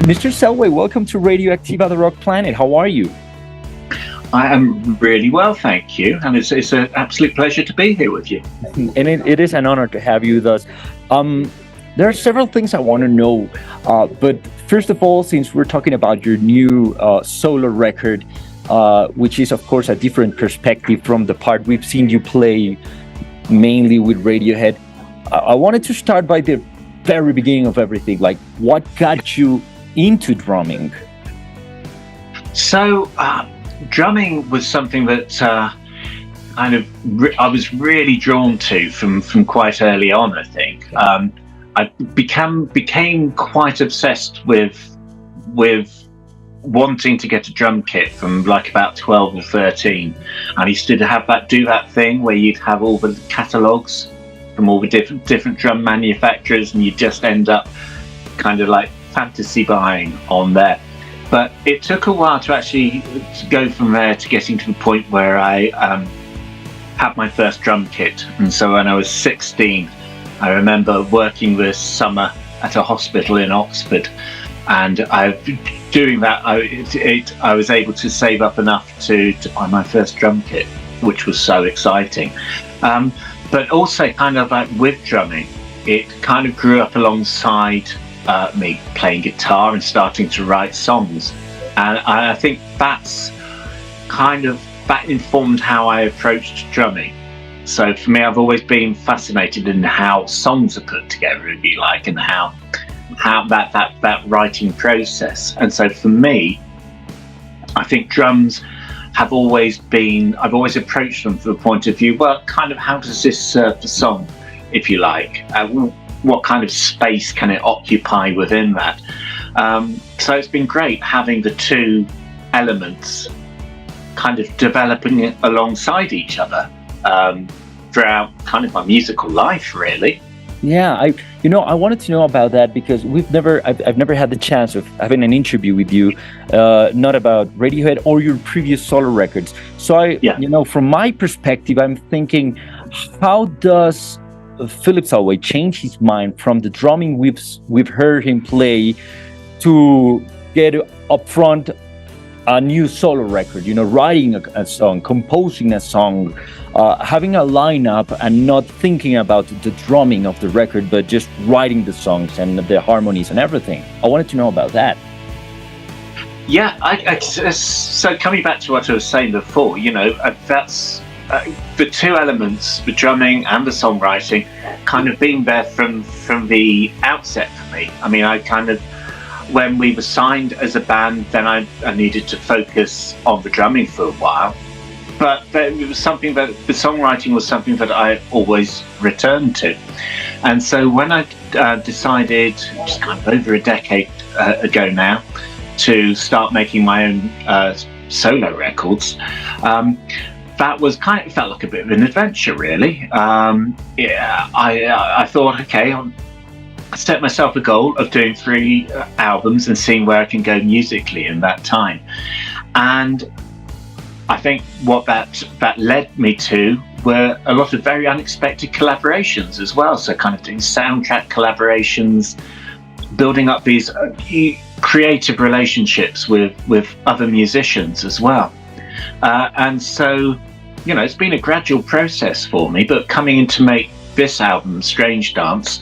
Mr. Selway, welcome to Radioactiva, the Rock Planet. How are you? I am really well, thank you, and it's an absolute pleasure to be here with you. And it is an honor to have you with us. There are several things I want to know, but first of all, since we're talking about your new solo record, which is, of course, a different perspective from the part we've seen you play mainly with Radiohead, I wanted to start by the very beginning of everything. Like, what got you into drumming? So, drumming was something that I was really drawn to from quite early on. I think I became quite obsessed with wanting to get a drum kit from like about 12 or 13. I used to do that thing where you'd have all the catalogues from all the different drum manufacturers, and you just end up kind of like fantasy buying on there. But it took a while to go from there to getting to the point where I had my first drum kit. And so when I was 16, I remember working this summer at a hospital in Oxford, and doing that, I was able to save up enough to buy my first drum kit, which was so exciting. But also kind of like with drumming, it kind of grew up alongside me playing guitar and starting to write songs. And I think that informed how I approached drumming. So for me, I've always been fascinated in how songs are put together, if you like, and how that writing process. And so for me, I think drums I've always approached them from the point of view, well, kind of how does this serve the song, if you like? What kind of space can it occupy within that? So it's been great having the two elements kind of developing it alongside each other throughout kind of my musical life, really. Yeah, I wanted to know about that because I've never had the chance of having an interview with you, not about Radiohead or your previous solo records. So from my perspective, I'm thinking, how does Philip Selway change his mind from the drumming we've heard him play to get upfront a new solo record? Writing a song, composing a song, having a lineup, and not thinking about the drumming of the record, but just writing the songs and the harmonies and everything. I wanted to know about that. Yeah, so coming back to what I was saying before, that's the two elements, the drumming and the songwriting, kind of being there from the outset for me. I mean, when we were signed as a band, then I needed to focus on the drumming for a while. But it was something that the songwriting was something that I always returned to. And so when I decided, just kind of over a decade ago now, to start making my own solo records, that was it felt like a bit of an adventure, really. I thought, okay, I set myself a goal of doing 3 albums and seeing where I can go musically in that time. And I think what that led me to were a lot of very unexpected collaborations as well. So kind of doing soundtrack collaborations, building up these creative relationships with other musicians as well. And so, it's been a gradual process for me, but coming in to make this album, Strange Dance,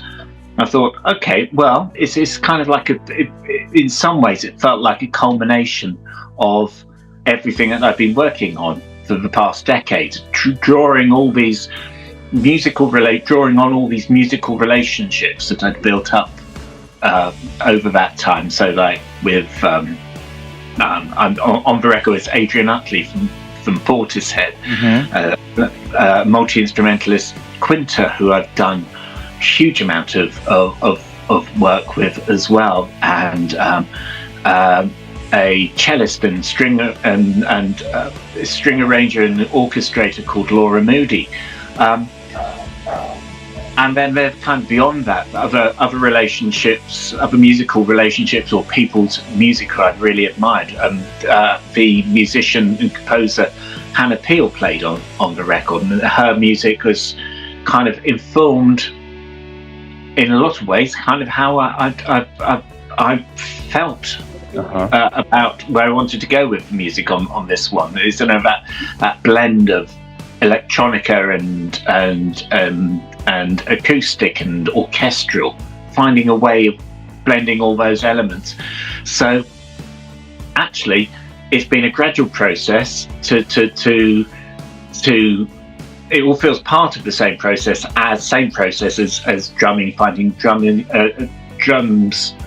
I thought, okay, well, it's kind of like in some ways it felt like a culmination of everything that I've been working on for the past decade, drawing on all these musical relationships that I'd built up over that time. So like with I'm on the record with Adrian Utley from Portishead, multi-instrumentalist Quinta, who I've done a huge amount of work with as well, and a cellist and string arranger and orchestrator called Laura Moody. And then there's kind of beyond that, other relationships, other musical relationships, or people's music who I've really admired. The musician and composer Hannah Peel played on the record, and her music was kind of informed, in a lot of ways, kind of how I felt about where I wanted to go with the music on this one. It's that blend of electronica and acoustic and orchestral, finding a way of blending all those elements. So actually, it's been a gradual process to it all feels part of the same process as drumming, finding drums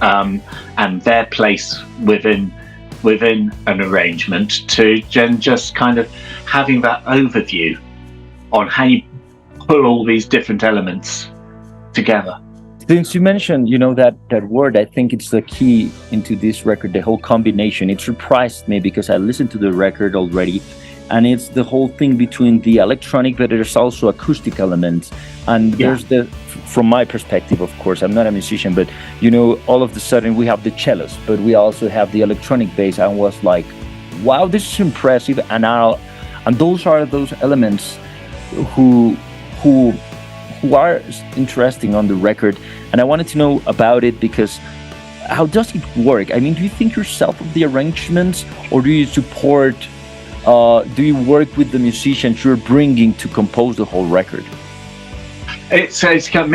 and their place within an arrangement, to just kind of having that overview on how you pull all these different elements together. Since you mentioned, that word, I think it's the key into this record, the whole combination. It surprised me because I listened to the record already, and it's the whole thing between the electronic, but there's also acoustic elements. And there's from my perspective, of course, I'm not a musician, but all of a sudden we have the cellos, but we also have the electronic bass. I was like, wow, this is impressive. And those are those elements who are interesting on the record, and I wanted to know about it because how does it work? I mean, do you think yourself of the arrangements, or do you support? Do you work with the musicians you're bringing to compose the whole record? It's kind of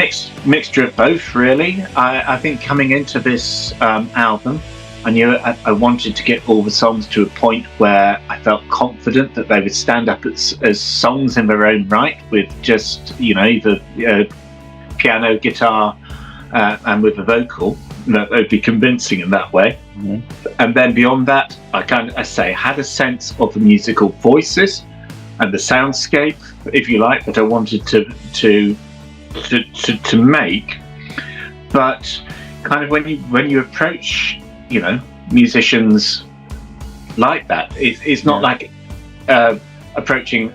mixture of both, really. I think coming into this album, I knew I wanted to get all the songs to a point where I felt confident that they would stand up as songs in their own right, with just either piano, guitar, and with a vocal. That would be convincing in that way. Mm-hmm. And then beyond that, I had a sense of the musical voices and the soundscape, if you like, that I wanted to make. But kind of when you approach musicians like that, it's not like approaching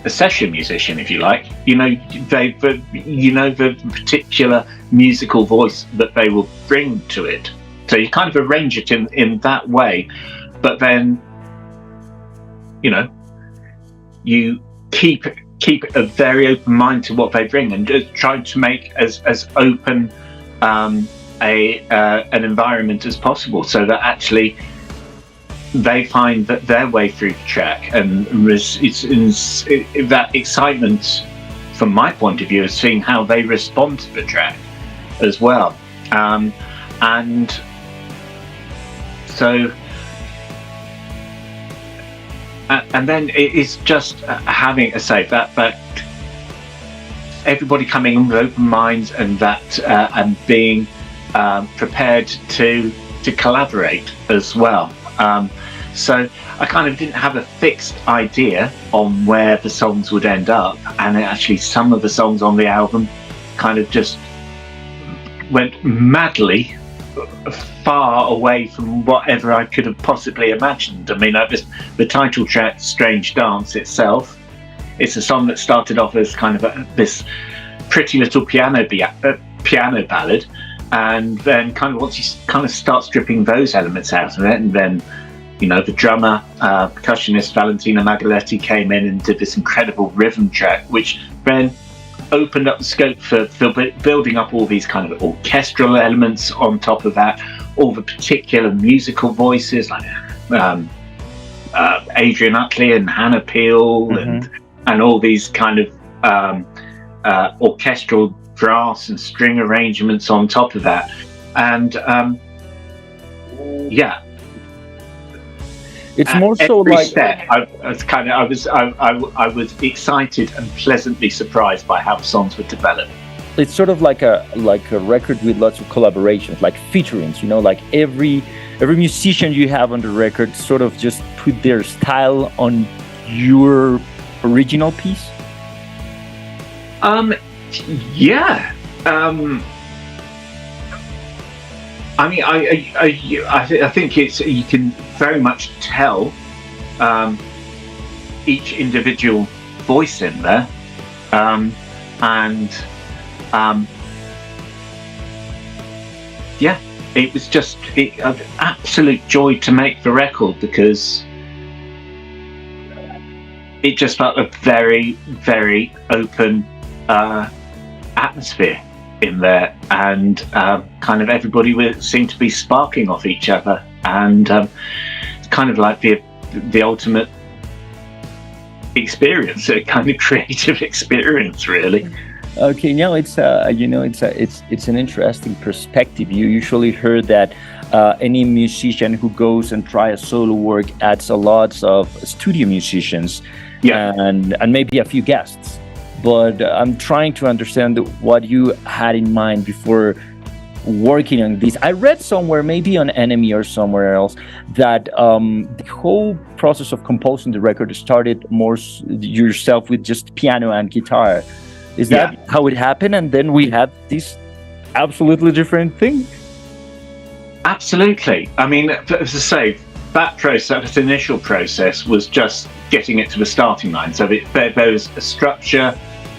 a session musician, if you like. The particular musical voice that they will bring to it. So you kind of arrange it in that way, but then you keep a very open mind to what they bring, and just try to make as open an environment as possible, so that actually they find that their way through the track, and it's that excitement from my point of view is seeing how they respond to the track as well. And so and then it is just having that everybody coming in with open minds, and that and being prepared to collaborate as well. So I kind of didn't have a fixed idea on where the songs would end up, and actually some of the songs on the album kind of just went madly far away from whatever I could have possibly imagined. I mean, the title track, Strange Dance itself, it's a song that started off as kind of this pretty little piano ballad, and then kind of once you kind of start stripping those elements out of it, and then the drummer, percussionist Valentina Magaletti came in and did this incredible rhythm track, which then opened up the scope for building up all these kind of orchestral elements on top of that, all the particular musical voices like Adrian Utley and Hannah Peel, mm-hmm. and all these kind of orchestral brass and string arrangements on top of that, and it's more so every like step, I was excited and pleasantly surprised by how the songs would develop. It's sort of like a record with lots of collaborations, like featurings. Like every musician you have on the record sort of just put their style on your original piece. Yeah. I mean, I think you can very much tell each individual voice in there, and it was just an absolute joy to make the record, because it just felt a very, very open atmosphere in there, and kind of everybody seemed to be sparking off each other, and it's kind of like the ultimate experience, a kind of creative experience, really. Okay, now it's it's an interesting perspective. You usually heard that any musician who goes and try a solo work adds a lot of studio musicians, and maybe a few guests. But I'm trying to understand what you had in mind before working on this. I read somewhere, maybe on Enemy or somewhere else, that the whole process of composing the record started more yourself with just piano and guitar. Is that how it happened? And then we had this absolutely different thing? Absolutely. I mean, as I say, that process, that initial process, was just getting it to the starting line. So there was a structure,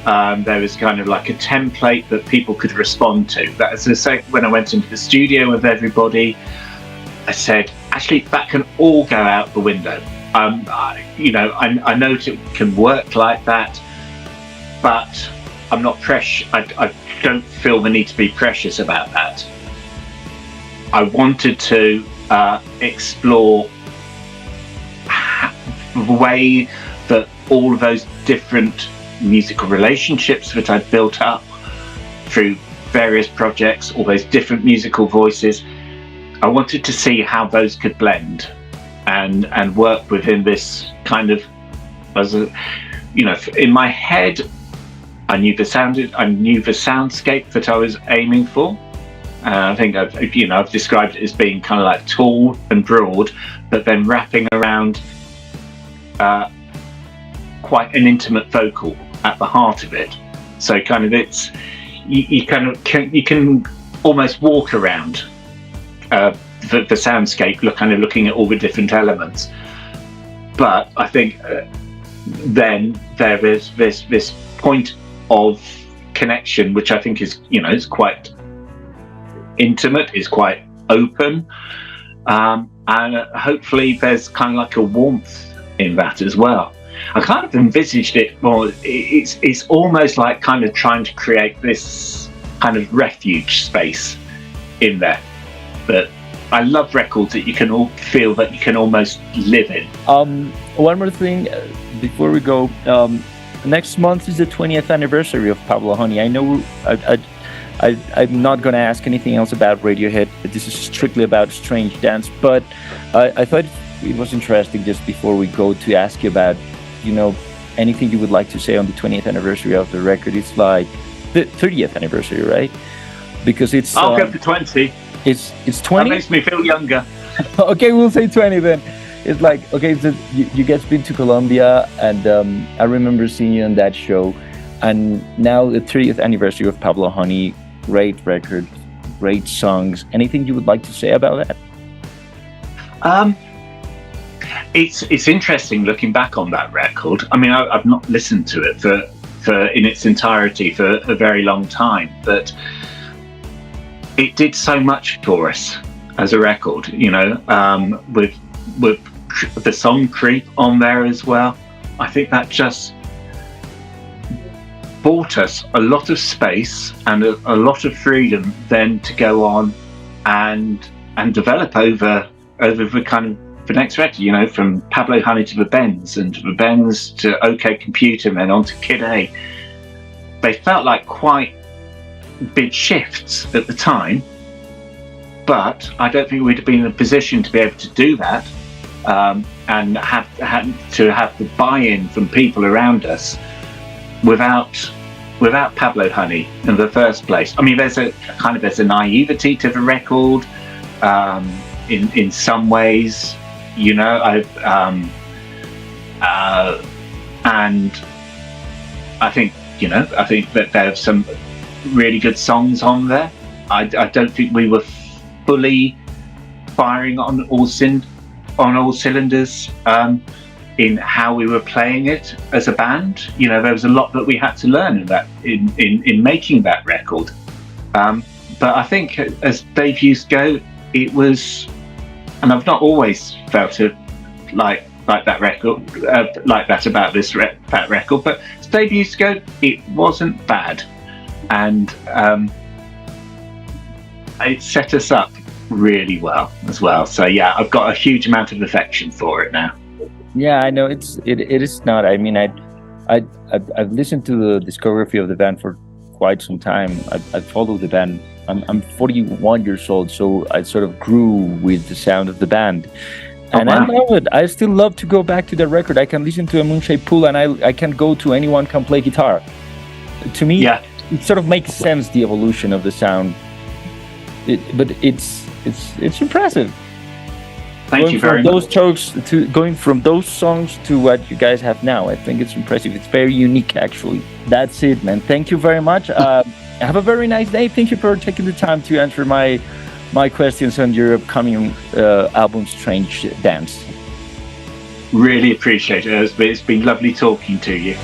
there was kind of like a template that people could respond to. That, as I say, when I went into the studio with everybody, I said, actually, that can all go out the window. I know it can work like that, but I'm not I don't feel the need to be precious about that. I wanted to explore the way that all of those different musical relationships that I'd built up through various projects, all those different musical voices, I wanted to see how those could blend and work within this kind of, in my head, I knew the soundscape that I was aiming for. I think I've described it as being kind of like tall and broad, but then wrapping around quite an intimate vocal at the heart of it. So kind of you can almost walk around the soundscape, kind of looking at all the different elements. But I think then there is this point of connection, which I think is quite intimate, is quite open, and hopefully there's kind of like a warmth in that as well. I kind of envisaged it more. It's almost like kind of trying to create this kind of refuge space in there. But I love records that you can all feel that you can almost live in. One more thing before we go. Next month is the 20th anniversary of Pablo Honey. I know I'm not going to ask anything else about Radiohead. This is strictly about Strange Dance. But I thought it was interesting just before we go to ask you about, anything you would like to say on the 20th anniversary of the record. It's like the 30th anniversary, right? Because it's... I'll go for 20. It's 20? That makes me feel younger. Okay, we'll say 20 then. It's like, okay, so you guys been to Colombia, and I remember seeing you on that show. And now the 30th anniversary of Pablo Honey, great record, great songs. Anything you would like to say about that? It's interesting looking back on that record. I mean, I've not listened to it for in its entirety for a very long time, but it did so much for us as a record. With the song Creep on there as well. I think that just bought us a lot of space and a lot of freedom then to go on and develop over the kind of the next record, from Pablo Honey to the Bends, and the Bends to OK Computer, and then on to Kid A. They felt like quite big shifts at the time, but I don't think we'd have been in a position to be able to do that and had to have the buy-in from people around us without Pablo Honey in the first place. I mean, there's a naivety to the record in some ways, and I think that there's some really good songs on there. I don't think we were fully firing on all cylinders in how we were playing it as a band. There was a lot that we had to learn in making that record. But I think as debuts go, it was, and I've not always felt it like that record, like that about that record. But as debuts go, it wasn't bad, and it set us up really well as well. So yeah, I've got a huge amount of affection for it now. Yeah, I know it is not. I mean, I've listened to the discography of the band for quite some time. I followed the band. I'm 41 years old, so I sort of grew with the sound of the band. And I love it. I still love to go back to the record. I can listen to a Moonshaped Pool, and I can go to Anyone Can Play Guitar. To me, it sort of makes sense, the evolution of the sound. But it's impressive. Thank you very much. Going from those songs to what you guys have now, I think it's impressive. It's very unique, actually. That's it, man. Thank you very much. Have a very nice day. Thank you for taking the time to answer my questions on your upcoming album, Strange Dance. Really appreciate it. It's been lovely talking to you.